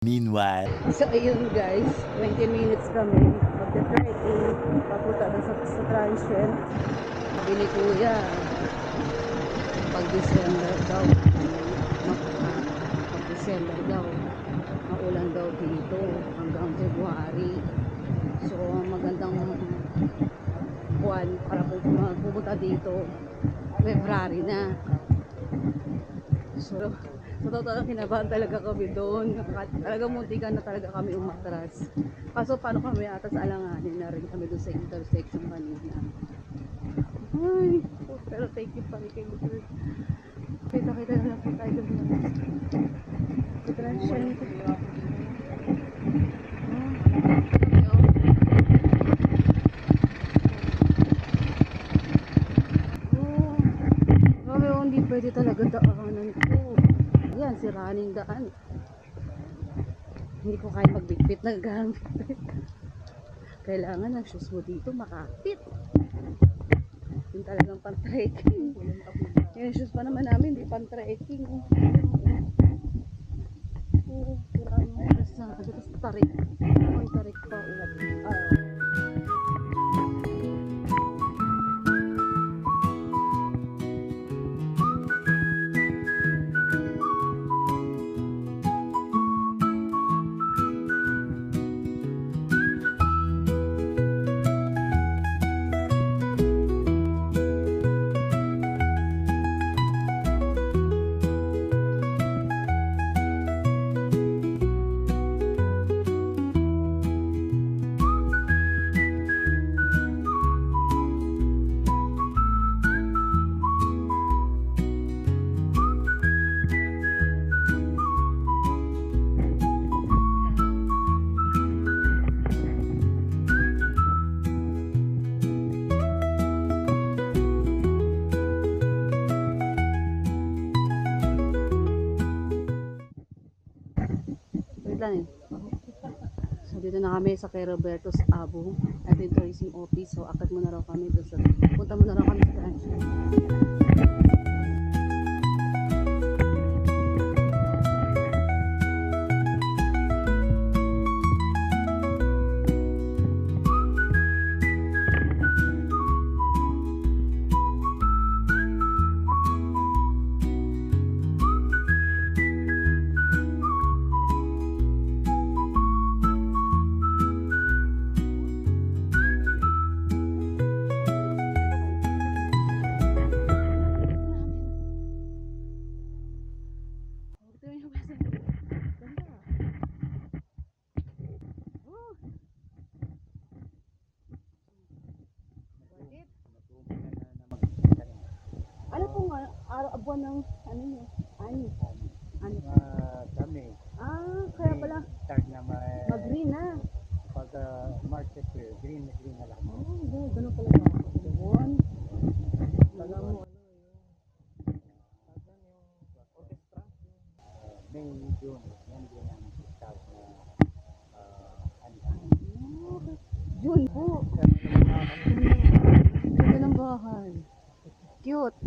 Meanwhile. So ayun guys, 20 minutes kami magte-trekking papunta na sa transient. Sabi ni Kuya, pag December daw, pag December daw, maulan daw dito hanggang February. So magandang buwan para pupunta dito February na. So totoo kinabahan talaga kami doon. Talagang muntikan na talaga kami umatras. Kaso paano kami atas alanganin na rin kami doon sa intersection kanina. Ay, pero thank you pa rin kay Lord. Kita-kita na lang po tayo doon. Kita lang siya nito. Hindi pwede talaga daanan ko. Yan, siraning daan. Hindi ko kaya magbitbit na gamit. Kailangan ng shoes mo dito makapit. Yung talagang pan-trekking. Yung shoes pa naman namin, hindi pan-trekking. Oo, kailangan mo sa tarik. Pan-tarik pa. So dito na kami sa kay Roberto's Abo at yung tourism office. So akit mo na raw kami doon sa punta mo na raw kami sa transient. Ano pong buwan ng ano nyo? Ani? Ano? Kami. Kaya pala Start na mag-green na. Pag March, April, green na lang. Ganun pala ba? Buwan? Alam mo, May, June, yan din ang start na June po. Ganda ng bahay. Cute.